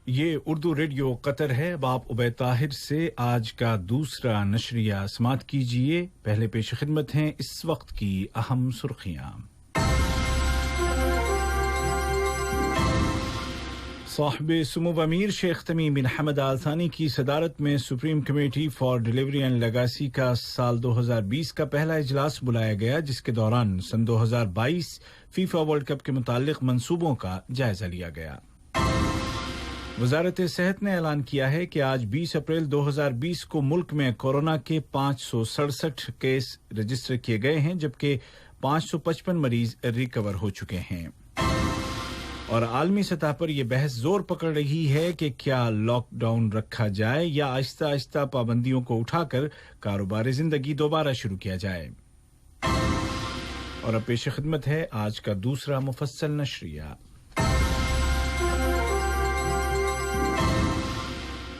یہ اردو ریڈیو قطر ہے. اب آپ عبید طاہر سے آج کا دوسرا نشریہ سماعت کیجیے. پہلے پیش خدمت ہیں اس وقت کی اہم سرخیاں. صاحب سمو امیر شیخ تمیم بن حمد آل ثانی کی صدارت میں supreme committee for delivery and legacy کا سال 2020 کا پہلا اجلاس بلایا گیا، جس کے دوران سن 2022 فیفا ورلڈ کپ کے متعلق منصوبوں کا جائزہ لیا گیا. وزارت صحت نے اعلان کیا ہے کہ آج 20 اپریل 2020 کو ملک میں کورونا کے 567 کیس رجسٹر کیے گئے ہیں، جبکہ 555 مریض ریکور ہو چکے ہیں. اور عالمی سطح پر یہ بحث زور پکڑ رہی ہے کہ کیا لاک ڈاؤن رکھا جائے یا آہستہ آہستہ پابندیوں کو اٹھا کر کاروبار زندگی دوبارہ شروع کیا جائے. اور اب پیش خدمت ہے آج کا دوسرا مفصل نشریہ.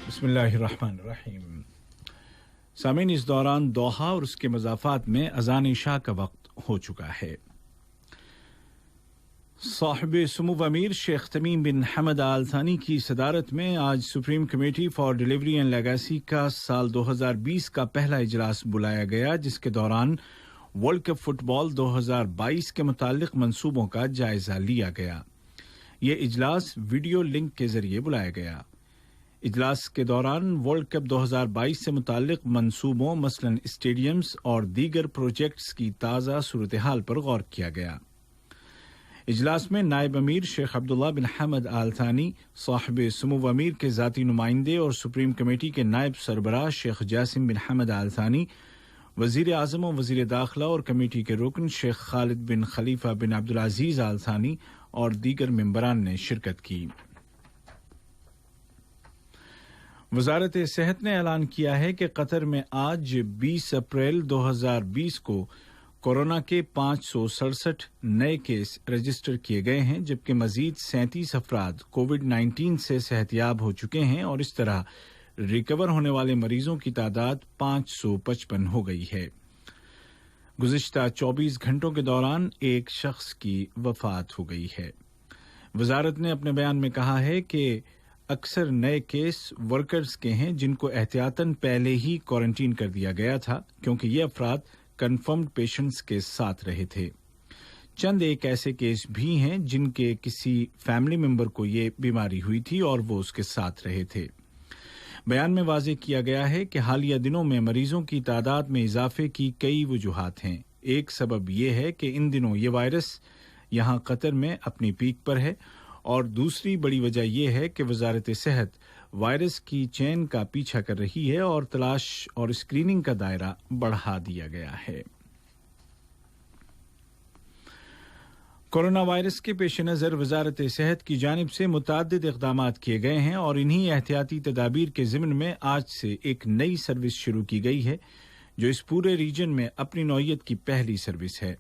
بسم اللہ الرحمن الرحیم. سامعین، اس دوران دوحہ اور اس کے مضافات میں اذان عشاء کا وقت ہو چکا ہے. صاحب سمو امیر شیخ تمیم بن حمد آل ثانی کی صدارت میں آج supreme committee for delivery and legacy کا سال 2020 کا پہلا اجلاس بلایا گیا، جس کے دوران ورلڈ کپ فٹ بال 2022 کے متعلق منصوبوں کا جائزہ لیا گیا. یہ اجلاس ویڈیو لنک کے ذریعے بلایا گیا. اجلاس کے دوران ورلڈ کپ 2022 سے متعلق منصوبوں، مثلاً اسٹیڈیمز اور دیگر پروجیکٹس کی تازہ صورتحال پر غور کیا گیا. اجلاس میں نائب امیر شیخ عبداللہ بن حمد آل ثانی، صاحب سمو امیر کے ذاتی نمائندے اور سپریم کمیٹی کے نائب سربراہ شیخ جاسم بن حمد آل ثانی، وزیر اعظم و وزیر داخلہ اور کمیٹی کے رکن شیخ خالد بن خلیفہ بن عبدالعزیز آل ثانی اور دیگر ممبران نے شرکت کی. وزارت صحت نے اعلان کیا ہے کہ قطر میں آج 20 اپریل 2020 کو کورونا کے 567 نئے کیس رجسٹر کیے گئے ہیں، جبکہ مزید 37 افراد کووڈ 19 سے صحت یاب ہو چکے ہیں اور اس طرح ریکور ہونے والے مریضوں کی تعداد 555 ہو گئی ہے. گزشتہ 24 گھنٹوں کے دوران ایک شخص کی وفات ہو گئی ہے. وزارت نے اپنے بیان میں کہا ہے کہ اکثر نئے کیس ورکرز کے ہیں، جن کو احتیاطاً پہلے ہی کوارنٹین کر دیا گیا تھا کیونکہ یہ افراد کنفرمڈ پیشنٹس کے ساتھ رہے تھے. چند ایک ایسے کیس بھی ہیں جن کے کسی فیملی ممبر کو یہ بیماری ہوئی تھی اور وہ اس کے ساتھ رہے تھے. بیان میں واضح کیا گیا ہے کہ حالیہ دنوں میں مریضوں کی تعداد میں اضافے کی کئی وجوہات ہیں. ایک سبب یہ ہے کہ ان دنوں یہ وائرس یہاں قطر میں اپنی پیک پر ہے، اور دوسری بڑی وجہ یہ ہے کہ وزارت صحت وائرس کی چین کا پیچھا کر رہی ہے اور تلاش اور اسکریننگ کا دائرہ بڑھا دیا گیا ہے. کورونا وائرس کے پیش نظر وزارت صحت کی جانب سے متعدد اقدامات کیے گئے ہیں اور انہی احتیاطی تدابیر کے ضمن میں آج سے ایک نئی سروس شروع کی گئی ہے، جو اس پورے ریجن میں اپنی نوعیت کی پہلی سروس ہے.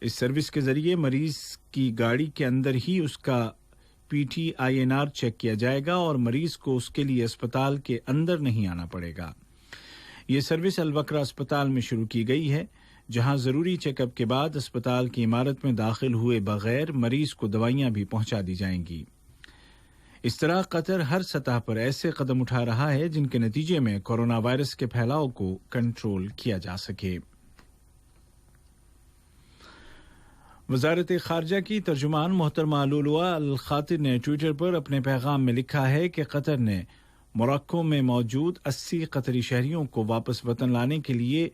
اس سروس کے ذریعے مریض کی گاڑی کے اندر ہی اس کا PTINR چیک کیا جائے گا اور مریض کو اس کے لیے اسپتال کے اندر نہیں آنا پڑے گا. یہ سروس الوکرا اسپتال میں شروع کی گئی ہے، جہاں ضروری چیک اپ کے بعد اسپتال کی عمارت میں داخل ہوئے بغیر مریض کو دوائیاں بھی پہنچا دی جائیں گی. اس طرح قطر ہر سطح پر ایسے قدم اٹھا رہا ہے جن کے نتیجے میں کورونا وائرس کے پھیلاؤ کو کنٹرول کیا جا سکے. وزارت خارجہ کی ترجمان محترمہ لولوہ الخاطر نے ٹویٹر پر اپنے پیغام میں لکھا ہے کہ قطر نے موراکو میں موجود 80 قطری شہریوں کو واپس وطن لانے کے لیے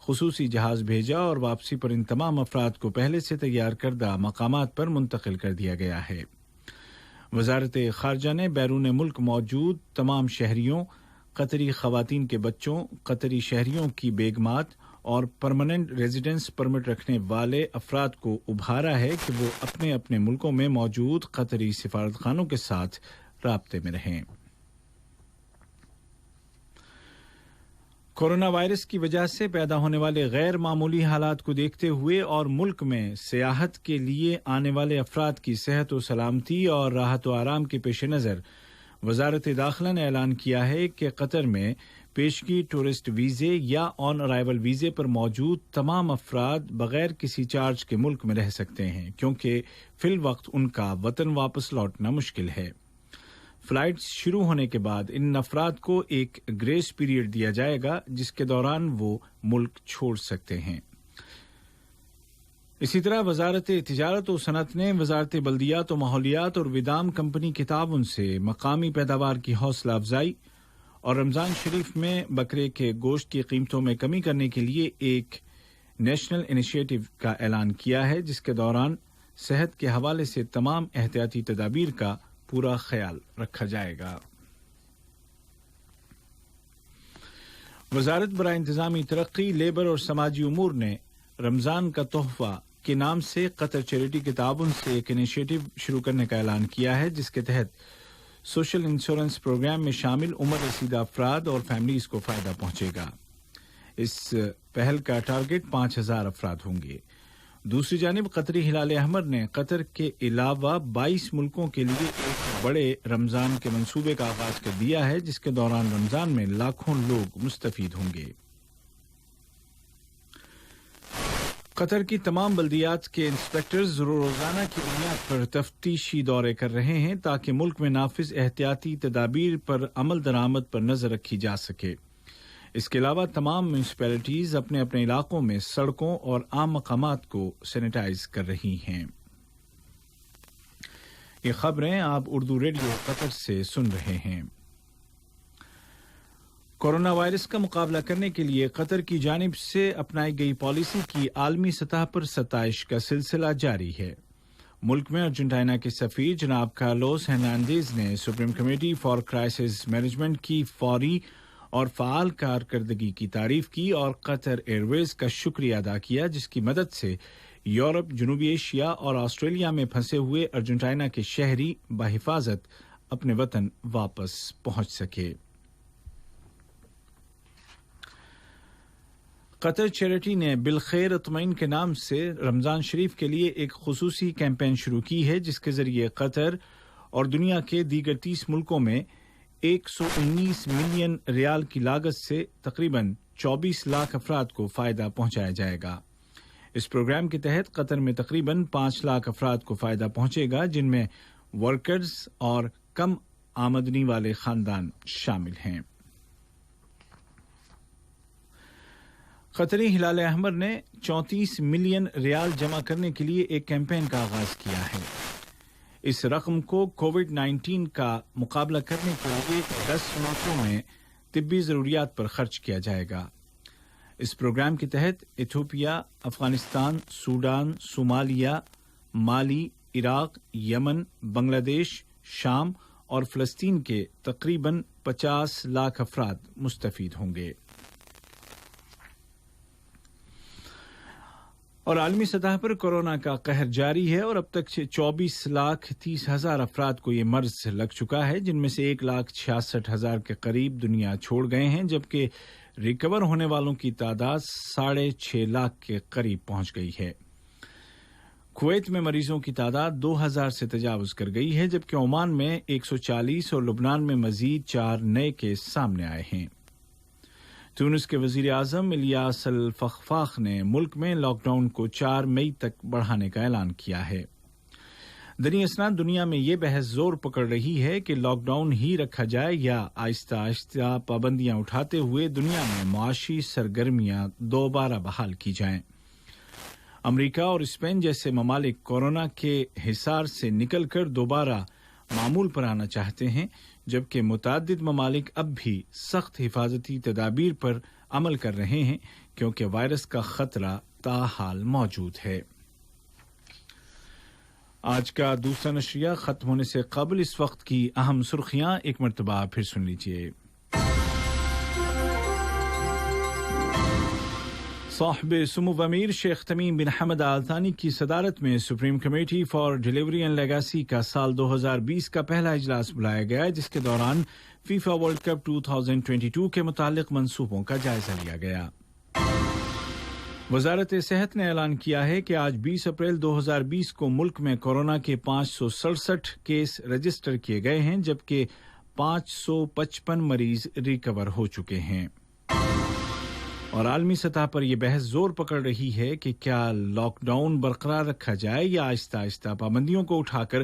خصوصی جہاز بھیجا اور واپسی پر ان تمام افراد کو پہلے سے تیار کردہ مقامات پر منتقل کر دیا گیا ہے. وزارت خارجہ نے بیرون ملک موجود تمام شہریوں، قطری خواتین کے بچوں، قطری شہریوں کی بیگمات اور پرماننٹ ریزیڈنس پرمٹ رکھنے والے افراد کو ابھارا ہے کہ وہ اپنے اپنے ملکوں میں موجود قطری سفارتخانوں کے ساتھ رابطے میں رہیں. کورونا وائرس کی وجہ سے پیدا ہونے والے غیر معمولی حالات کو دیکھتے ہوئے اور ملک میں سیاحت کے لیے آنے والے افراد کی صحت و سلامتی اور راحت و آرام کے پیش نظر وزارت داخلہ نے اعلان کیا ہے کہ قطر میں پیشگی ٹورسٹ ویزے یا آن ارائیول ویزے پر موجود تمام افراد بغیر کسی چارج کے ملک میں رہ سکتے ہیں، کیونکہ فی الوقت ان کا وطن واپس لوٹنا مشکل ہے. فلائٹس شروع ہونے کے بعد ان افراد کو ایک گریس پیریڈ دیا جائے گا جس کے دوران وہ ملک چھوڑ سکتے ہیں۔ اسی طرح وزارت تجارت و صنعت نے وزارت بلدیات و ماحولیات اور ودام کمپنی کے تعاون سے مقامی پیداوار کی حوصلہ افزائی اور رمضان شریف میں بکرے کے گوشت کی قیمتوں میں کمی کرنے کے لیے ایک نیشنل انیشیٹو کا اعلان کیا ہے جس کے دوران صحت کے حوالے سے تمام احتیاطی تدابیر کا پورا خیال رکھا جائے گا۔ وزارت برائے انتظامی ترقی، لیبر اور سماجی امور نے رمضان کا تحفہ کے نام سے قطر چیریٹی کے تعاون سے ایک انیشیٹو شروع کرنے کا اعلان کیا ہے جس کے تحت سوشل انشورنس پروگرام میں شامل عمر رسیدہ افراد اور فیملیز کو فائدہ پہنچے گا۔ اس پہل کا ٹارگٹ 5,000 افراد ہوں گے۔ دوسری جانب قطری ہلال احمر نے قطر کے علاوہ 22 ملکوں کے لیے ایک بڑے رمضان کے منصوبے کا آغاز کر دیا ہے جس کے دوران رمضان میں لاکھوں لوگ مستفید ہوں گے۔ قطر کی تمام بلدیات کے انسپکٹرز روزانہ کی بنیاد پر تفتیشی دورے کر رہے ہیں تاکہ ملک میں نافذ احتیاطی تدابیر پر عمل درآمد پر نظر رکھی جا سکے۔ اس کے علاوہ تمام میونسپلٹیز اپنے اپنے علاقوں میں سڑکوں اور عام مقامات کو سینیٹائز کر رہی ہیں۔ یہ خبریں آپ اردو ریڈیو قطر سے سن رہے ہیں۔ کورونا وائرس کا مقابلہ کرنے کے لیے قطر کی جانب سے اپنائی گئی پالیسی کی عالمی سطح پر ستائش کا سلسلہ جاری ہے۔ ملک میں ارجنٹائنا کے سفیر جناب کارلوس ہرناندیز نے supreme committee for crisis management کی فوری اور فعال کارکردگی کی تعریف کی اور قطر ایئر ویز کا شکریہ ادا کیا جس کی مدد سے یورپ، جنوبی ایشیا اور آسٹریلیا میں پھنسے ہوئے ارجنٹائنا کے شہری بحفاظت اپنے وطن واپس پہنچ سکے۔ قطر چیریٹی نے بالخیر اطمئن کے نام سے رمضان شریف کے لیے ایک خصوصی کیمپین شروع کی ہے جس کے ذریعے قطر اور دنیا کے دیگر 30 ملکوں میں 119 ملین ریال کی لاگت سے تقریباً 24 لاکھ افراد کو فائدہ پہنچایا جائے گا۔ اس پروگرام کے تحت قطر میں تقریباً 5 لاکھ افراد کو فائدہ پہنچے گا جن میں ورکرز اور کم آمدنی والے خاندان شامل ہیں۔ قطری ہلال احمر نے 34 ملین ریال جمع کرنے کے لیے ایک کیمپین کا آغاز کیا ہے۔ اس رقم کو کووڈ-19 کا مقابلہ کرنے کے لیے 10 ملکوں میں طبی ضروریات پر خرچ کیا جائے گا۔ اس پروگرام کے تحت ایتھوپیا، افغانستان، سوڈان، صومالیہ، مالی، عراق، یمن، بنگلہ دیش، شام اور فلسطین کے تقریباً 50 لاکھ افراد مستفید ہوں گے۔ اور عالمی سطح پر کورونا کا قہر جاری ہے اور اب تک 24,30,000 افراد کو یہ مرض لگ چکا ہے جن میں سے 1,66,000 کے قریب دنیا چھوڑ گئے ہیں جبکہ ریکور ہونے والوں کی تعداد 6.5 لاکھ کے قریب پہنچ گئی ہے۔ کویت میں مریضوں کی تعداد 2,000 سے تجاوز کر گئی ہے جبکہ عمان میں 140 اور لبنان میں مزید 4 نئے کیس سامنے آئے ہیں۔ تونس کے وزیر اعظم الیاس الفخفاق نے ملک میں لاک ڈاؤن کو 4 مئی تک بڑھانے کا اعلان کیا ہے۔ دنی اسناد دنیا میں یہ بحث زور پکڑ رہی ہے کہ لاک ڈاؤن ہی رکھا جائے یا آہستہ آہستہ پابندیاں اٹھاتے ہوئے دنیا میں معاشی سرگرمیاں دوبارہ بحال کی جائیں۔ امریکہ اور اسپین جیسے ممالک کورونا کے حصار سے نکل کر دوبارہ معمول پر آنا چاہتے ہیں جبکہ متعدد ممالک اب بھی سخت حفاظتی تدابیر پر عمل کر رہے ہیں کیونکہ وائرس کا خطرہ تاحال موجود ہے۔ آج کا دوسرا نشریہ ختم ہونے سے قبل اس وقت کی اہم سرخیاں ایک مرتبہ پھر سن لیجیے۔ صاحب سمو امیر شیخ تمیم بن حمد آل ثانی کی صدارت میں supreme committee for delivery and legacy کا سال 2020 کا پہلا اجلاس بلایا گیا جس کے دوران فیفا ورلڈ کپ 2022 کے متعلق منصوبوں کا جائزہ لیا گیا۔ وزارت صحت نے اعلان کیا ہے کہ آج 20 اپریل 2020 کو ملک میں کورونا کے 567 کیس رجسٹر کیے گئے ہیں جبکہ 555 مریض ریکور ہو چکے ہیں۔ اور عالمی سطح پر یہ بحث زور پکڑ رہی ہے کہ کیا لاک ڈاؤن برقرار رکھا جائے یا آہستہ آہستہ پابندیوں کو اٹھا کر